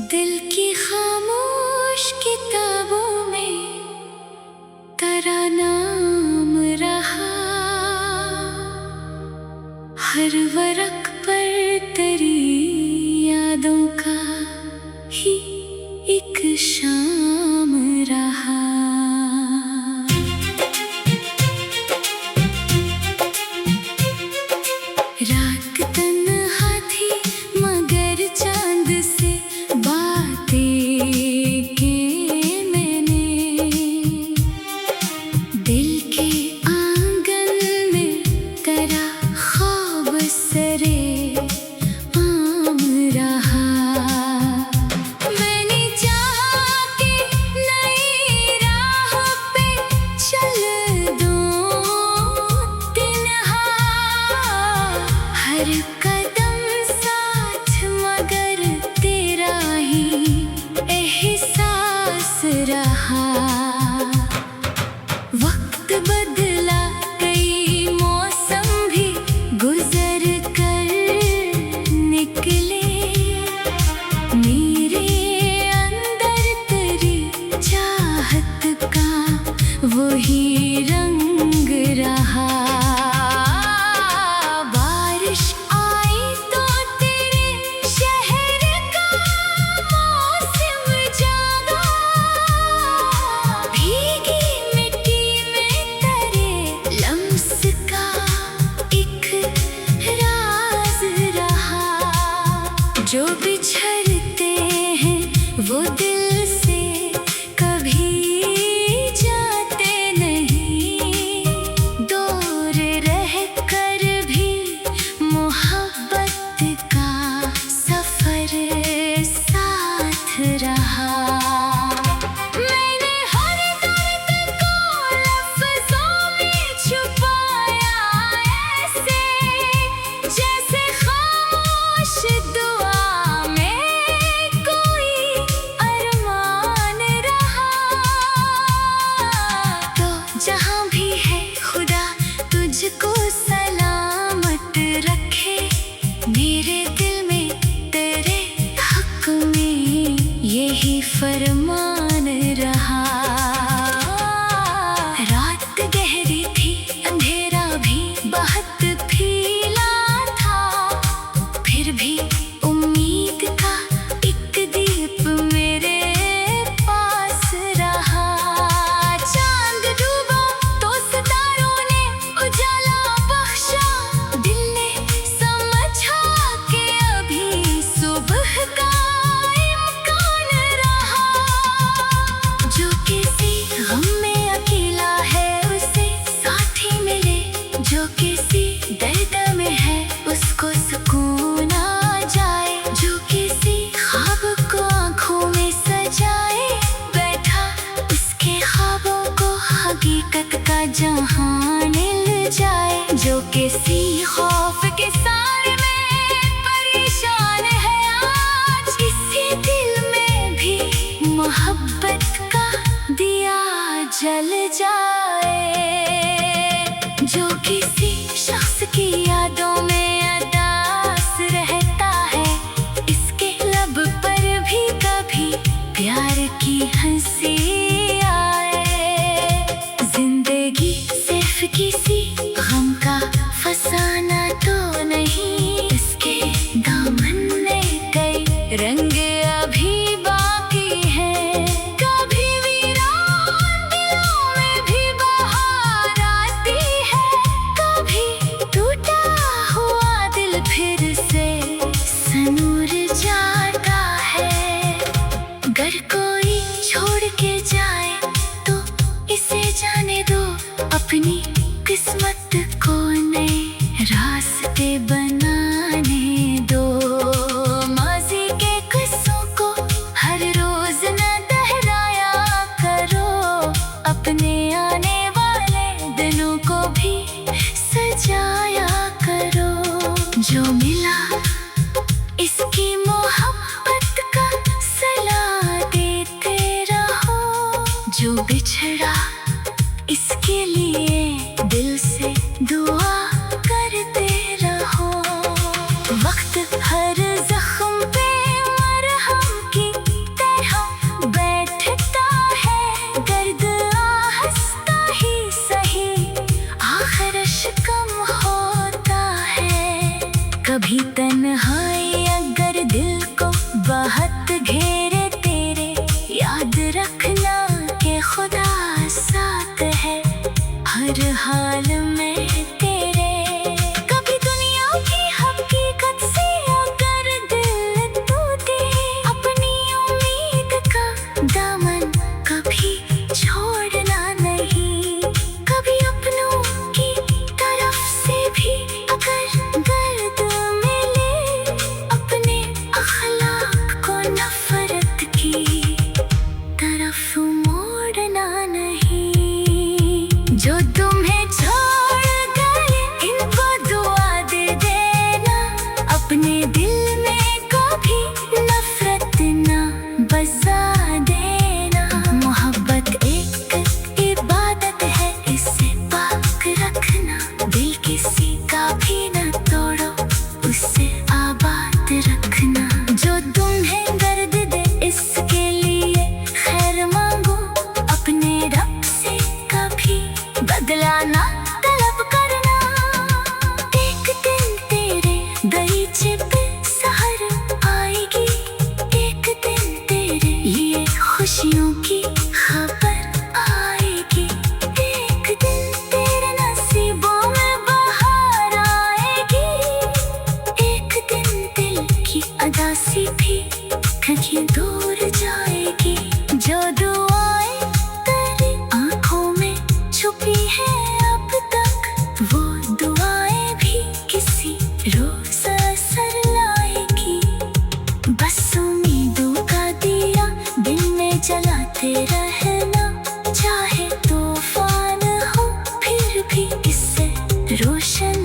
दिल की खामोश किताबों में तेरा नाम रहा, हर वरक पर तेरी यादों का ही एक शाम रहा। रात तन्हा थी मगर चांद से बातें की मैंने, दिल के आंगन में तेरा ख्वाब सरे आम रहा। मैंने चाहा कि नई राह पे चल दूं तिन्हा, हर कदम साथ मगर तेरा ही एहसास रहा। वक्त बदला कई मौसम भी गुजर कर निकले, मेरे अंदर तेरी चाहत का वही रंग रहा। बारिश आई तो तेरे शहर का मौसम जागा, भीगी मिट्टी में तेरे लम्स का एक राज रहा। जो बिछड़ते हैं वो दिल से कभी जाते नहीं, दूर रह कर भी मोहब्बत का सफर साथ रहा। मैंने हर दर्द को लफ्ज़ों में छुपाया ऐसे, जैसे खामोश दुआ में कोई अरमान रहा। तो जहाँ भी है खुदा तुझको सलामत रखे, मेरे दिल में तेरे हक में यही फरमान रहा। रात गहरी थी अंधेरा भी बहुत फीला था, फिर भी उम्मीद का एक दीप मेरे पास रहा। चांद डूबा तो सितारों ने उजाला बख्शा, दिल ने समझा कि अभी सुबह का इम्कान रहा। जो किसी गम में अकेला है उसे साथी मिले, जो किसी दर्द में है उसको सुकून आ जाए, जो किसी ख्वाब को आँखों में सजाए बैठा उसके ख्वाबों को हकीकत का जहां मिल जाए। जो किसी खौफ के सारे में परेशान है आज, इसी दिल में भी मोहब्बत का दिया जल जाए। जो किसी शख्स की यादों में अदास रहता है, इसके लब पर भी कभी प्यार की हंसी आए। जिंदगी सिर्फ किसी गम का फसाना कम होता है। कभी तन्हाई अगर दिल को बहुत घेरे तेरे, याद रखना कि खुदा साथ है हर हाल में तेरे। कभी दुनिया की हकीकत से अगर दिल टूटे, अपनी उम्मीद का दामन कभी छोड़ना नहीं। कभी अपनों की तरफ से भी अगर दर्द मिले, अपने अखलाक को नफरत की तरफ मोड़ना नहीं। जो तुम्हें छोड़ गए इनको दुआ दे देना, अपने दिल में कभी नफरत ना बसा देना। मोहब्बत एक इबादत है, इसे पाक रखना। दिल किसी का भी न तोड़ो, उसे आबाद रखना। जो तुम्हें दर्द दे इसके लिए खैर मांगो, अपने रब से कभी बदला ना तलब करना। एक दिन तेरे दरीचे पे सहर आएगी, एक दिन तेरे लिए खुशियों की खबर आएगी। एक दिन तेरे नसीबों में बहार आएगी, एक दिन दिल की अदासी भी कहीं दूर जाएगी। जो दुआएं तेरी आंखों में छुपी है अब तक, वो दुआएं भी किसी रोज असर लाएगी। बस उम्मीदों का दिया दिन में जलाते रहना, चाहे तूफान हो फिर भी इससे रोशन